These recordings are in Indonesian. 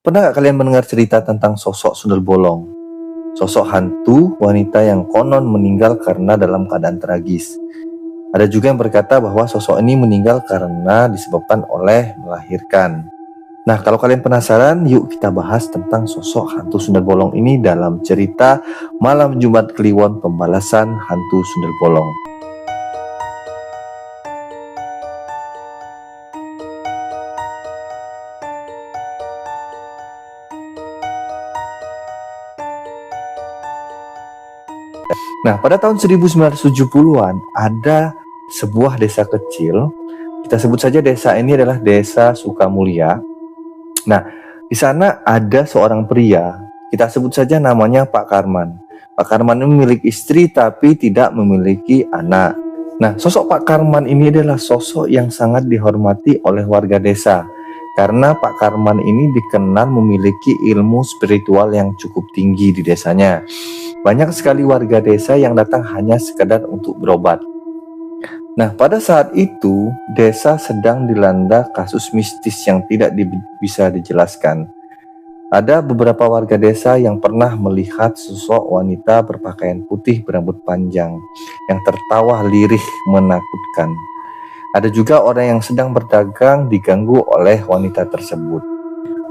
Pernah nggak kalian mendengar cerita tentang sosok Sundel Bolong? Sosok hantu wanita yang konon meninggal karena dalam keadaan tragis. Ada juga yang berkata bahwa sosok ini meninggal karena disebabkan oleh melahirkan. Nah, kalau kalian penasaran, yuk kita bahas tentang sosok hantu Sundel Bolong ini dalam cerita Malam Jumat Kliwon Pembalasan Hantu Sundel Bolong. Nah, pada tahun 1970-an ada sebuah desa kecil. Kita sebut saja desa ini adalah Desa Sukamulya. Nah, di sana ada seorang pria. Kita sebut saja namanya Pak Karman. Pak Karman ini memiliki istri tapi tidak memiliki anak. Nah, sosok Pak Karman ini adalah sosok yang sangat dihormati oleh warga desa. Karena Pak Karman ini dikenal memiliki ilmu spiritual yang cukup tinggi di desanya. Banyak sekali warga desa yang datang hanya sekedar untuk berobat. Nah, pada saat itu, desa sedang dilanda kasus mistis yang tidak bisa dijelaskan. Ada beberapa warga desa yang pernah melihat sosok wanita berpakaian putih berambut panjang yang tertawa lirih menakutkan. Ada juga orang yang sedang berdagang diganggu oleh wanita tersebut.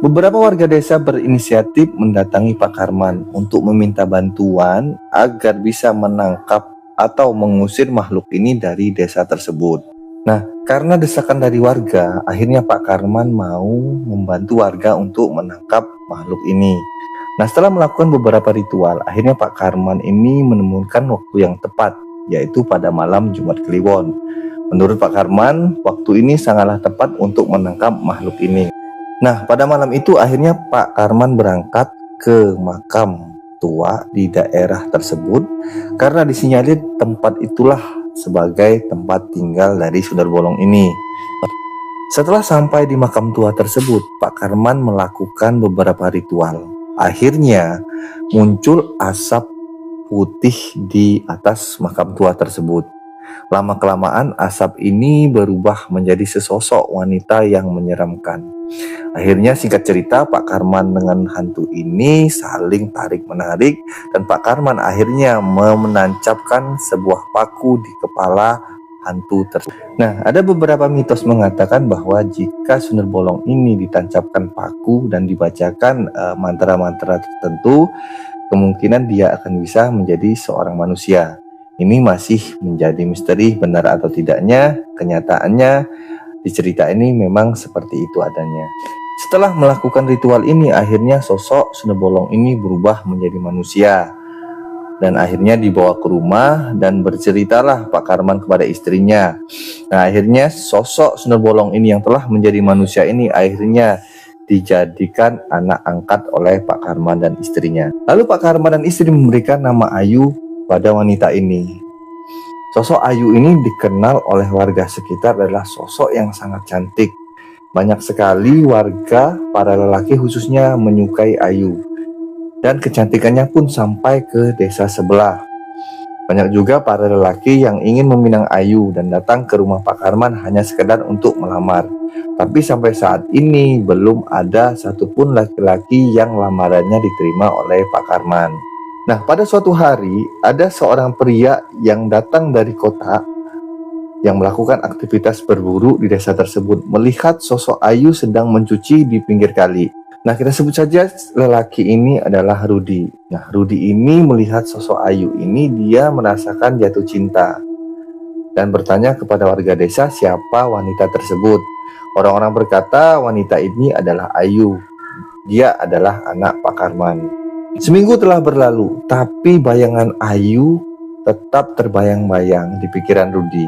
Beberapa warga desa berinisiatif mendatangi Pak Karman untuk meminta bantuan agar bisa menangkap atau mengusir makhluk ini dari desa tersebut. Nah, karena desakan dari warga, akhirnya Pak Karman mau membantu warga untuk menangkap makhluk ini. Nah, setelah melakukan beberapa ritual, akhirnya Pak Karman ini menemukan waktu yang tepat, yaitu pada malam Jumat Kliwon. Menurut Pak Karman, waktu ini sangatlah tepat untuk menangkap makhluk ini. Nah, pada malam itu akhirnya Pak Karman berangkat ke makam tua di daerah tersebut karena disinyalir tempat itulah sebagai tempat tinggal dari Sundel Bolong ini. Setelah sampai di makam tua tersebut, Pak Karman melakukan beberapa ritual. Akhirnya muncul asap putih di atas makam tua tersebut. Lama-kelamaan asap ini berubah menjadi sesosok wanita yang menyeramkan. Akhirnya singkat cerita, Pak Karman dengan hantu ini saling tarik-menarik dan Pak Karman akhirnya menancapkan sebuah paku di kepala hantu tersebut. Nah, ada beberapa mitos mengatakan bahwa jika Sundel Bolong ini ditancapkan paku dan dibacakan mantra-mantra tertentu, kemungkinan dia akan bisa menjadi seorang manusia. Ini masih menjadi misteri benar atau tidaknya. Kenyataannya di cerita ini memang seperti itu adanya. Setelah melakukan ritual ini, akhirnya sosok Sundel Bolong ini berubah menjadi manusia. Dan akhirnya dibawa ke rumah dan berceritalah Pak Karman kepada istrinya. Nah, akhirnya sosok Sundel Bolong ini yang telah menjadi manusia ini akhirnya dijadikan anak angkat oleh Pak Karman dan istrinya. Lalu Pak Karman dan istri memberikan nama Ayu pada wanita ini. Sosok Ayu ini dikenal oleh warga sekitar adalah sosok yang sangat cantik. Banyak sekali warga, para lelaki khususnya menyukai Ayu. Dan kecantikannya pun sampai ke desa sebelah. Banyak juga para lelaki yang ingin meminang Ayu dan datang ke rumah Pak Karman hanya sekedar untuk melamar. Tapi sampai saat ini belum ada satupun laki-laki yang lamarannya diterima oleh Pak Karman. Nah, pada suatu hari ada seorang pria yang datang dari kota yang melakukan aktivitas berburu di desa tersebut melihat sosok Ayu sedang mencuci di pinggir kali. Nah, kita sebut saja lelaki ini adalah Rudi. Nah, Rudi ini melihat sosok Ayu ini, dia merasakan jatuh cinta dan bertanya kepada warga desa siapa wanita tersebut. Orang-orang berkata wanita ini adalah Ayu. Dia adalah anak Pak Karman. Seminggu telah berlalu, tapi bayangan Ayu tetap terbayang-bayang di pikiran Rudi.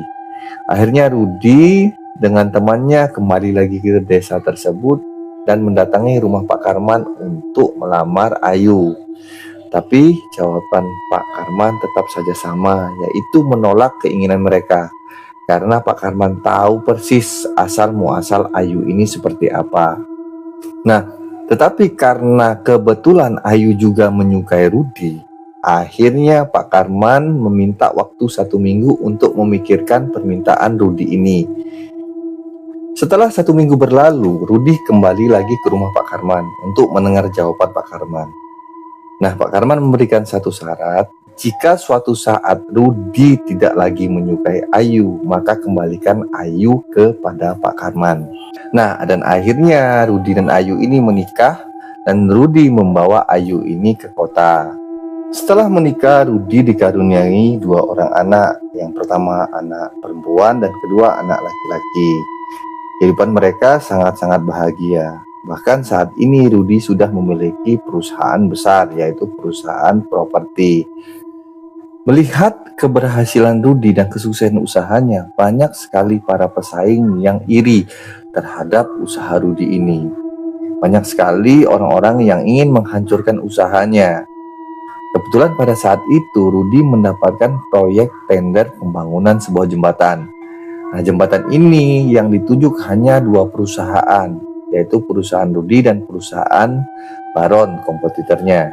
Akhirnya Rudi dengan temannya kembali lagi ke desa tersebut dan mendatangi rumah Pak Karman untuk melamar Ayu. Tapi jawaban Pak Karman tetap saja sama, yaitu menolak keinginan mereka. Karena Pak Karman tahu persis asal muasal Ayu ini seperti apa. Nah, tetapi karena kebetulan Ayu juga menyukai Rudi, akhirnya Pak Karman meminta waktu 1 minggu untuk memikirkan permintaan Rudi ini. Setelah 1 minggu berlalu, Rudi kembali lagi ke rumah Pak Karman untuk mendengar jawaban Pak Karman. Nah, Pak Karman memberikan satu syarat, jika suatu saat Rudi tidak lagi menyukai Ayu, maka kembalikan Ayu kepada Pak Karman. Nah, dan akhirnya Rudi dan Ayu ini menikah, dan Rudi membawa Ayu ini ke kota. Setelah menikah, Rudi dikaruniai 2 orang anak. Yang pertama anak perempuan dan kedua anak laki-laki. Kehidupan mereka sangat-sangat bahagia. Bahkan saat ini Rudi sudah memiliki perusahaan besar, yaitu perusahaan properti. Melihat keberhasilan Rudi dan kesuksesan usahanya, banyak sekali para pesaing yang iri terhadap usaha Rudi ini. Banyak sekali orang-orang yang ingin menghancurkan usahanya. Kebetulan pada saat itu Rudi mendapatkan proyek tender pembangunan sebuah jembatan. Nah, jembatan ini yang ditunjuk hanya 2 perusahaan, yaitu perusahaan Rudi dan perusahaan Baron, kompetitornya.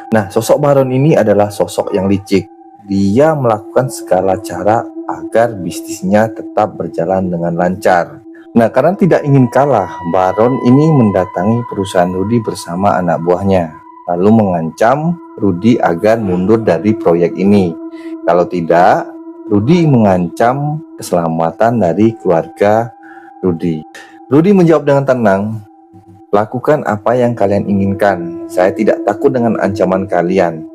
Nah, sosok Baron ini adalah sosok yang licik. Dia melakukan segala cara agar bisnisnya tetap berjalan dengan lancar. Nah, karena tidak ingin kalah, Baron ini mendatangi perusahaan Rudi bersama anak buahnya, lalu mengancam Rudi agar mundur dari proyek ini. Kalau tidak, Rudi mengancam keselamatan dari keluarga Rudi. Rudi menjawab dengan tenang, "Lakukan apa yang kalian inginkan. Saya tidak takut dengan ancaman kalian.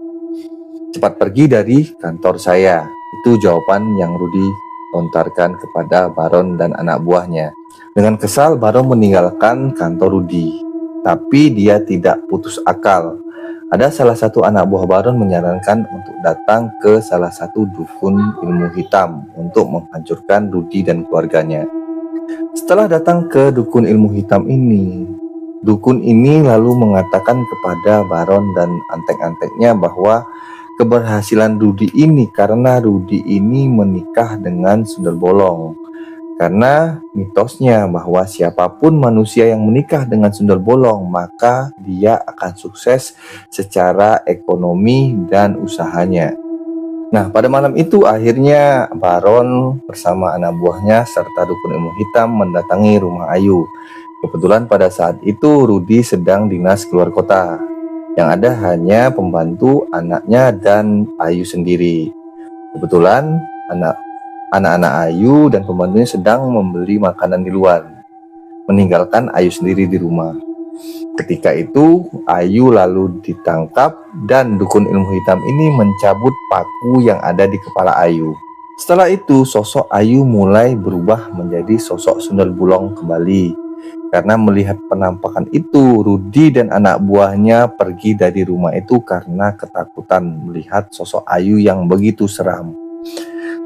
Cepat pergi dari kantor saya." Itu jawaban yang Rudi lontarkan kepada Baron dan anak buahnya. Dengan kesal, Baron meninggalkan kantor Rudi. Tapi dia tidak putus akal. Ada salah satu anak buah Baron menyarankan untuk datang ke salah satu dukun ilmu hitam untuk menghancurkan Rudi dan keluarganya. Setelah datang ke dukun ilmu hitam ini, dukun ini lalu mengatakan kepada Baron dan antek-anteknya bahwa keberhasilan Rudi ini karena Rudi ini menikah dengan sundel bolong. Karena mitosnya bahwa siapapun manusia yang menikah dengan sundel bolong, maka dia akan sukses secara ekonomi dan usahanya. Nah, pada malam itu akhirnya Baron bersama anak buahnya serta dukun ilmu hitam mendatangi rumah Ayu. Kebetulan pada saat itu Rudi sedang dinas keluar kota. Yang ada hanya pembantu, anaknya, dan Ayu sendiri. Kebetulan anak-anak Ayu dan pembantunya sedang membeli makanan di luar, meninggalkan Ayu sendiri di rumah. Ketika itu Ayu lalu ditangkap dan dukun ilmu hitam ini mencabut paku yang ada di kepala Ayu. Setelah itu sosok Ayu mulai berubah menjadi sosok sundel bolong kembali. Karena melihat penampakan itu, Rudi dan anak buahnya pergi dari rumah itu karena ketakutan melihat sosok Ayu yang begitu seram.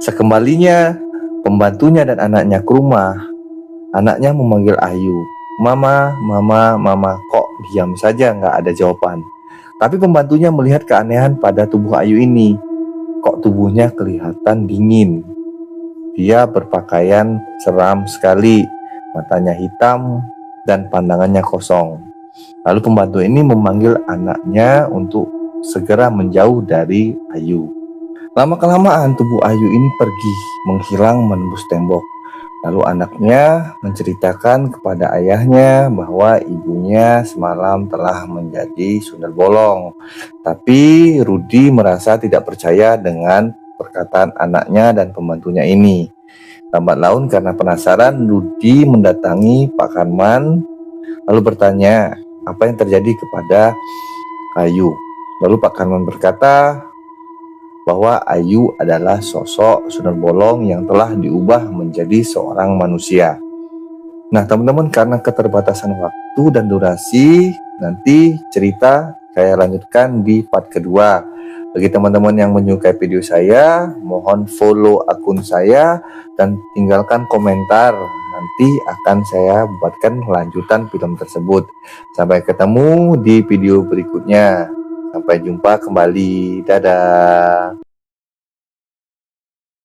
Sekembalinya pembantunya dan anaknya ke rumah, anaknya memanggil Ayu, "Mama, mama, mama." Kok diam saja, nggak ada jawaban. Tapi pembantunya melihat keanehan pada tubuh Ayu ini. Kok tubuhnya kelihatan dingin. Dia berpakaian seram sekali, matanya hitam dan pandangannya kosong. Lalu pembantu ini memanggil anaknya untuk segera menjauh dari Ayu. Lama-kelamaan tubuh Ayu ini pergi, menghilang menembus tembok. Lalu anaknya menceritakan kepada ayahnya bahwa ibunya semalam telah menjadi sundel bolong. Tapi Rudi merasa tidak percaya dengan perkataan anaknya dan pembantunya ini. Lambat laun karena penasaran, Rudi mendatangi Pak Karman lalu bertanya apa yang terjadi kepada Ayu. Lalu Pak Karman berkata bahwa Ayu adalah sosok sundel bolong yang telah diubah menjadi seorang manusia. Nah teman-teman, karena keterbatasan waktu dan durasi, nanti cerita saya lanjutkan di part kedua. Bagi teman-teman yang menyukai video saya, mohon follow akun saya dan tinggalkan komentar. Nanti akan saya buatkan lanjutan film tersebut. Sampai ketemu di video berikutnya. Sampai jumpa kembali. Dadah.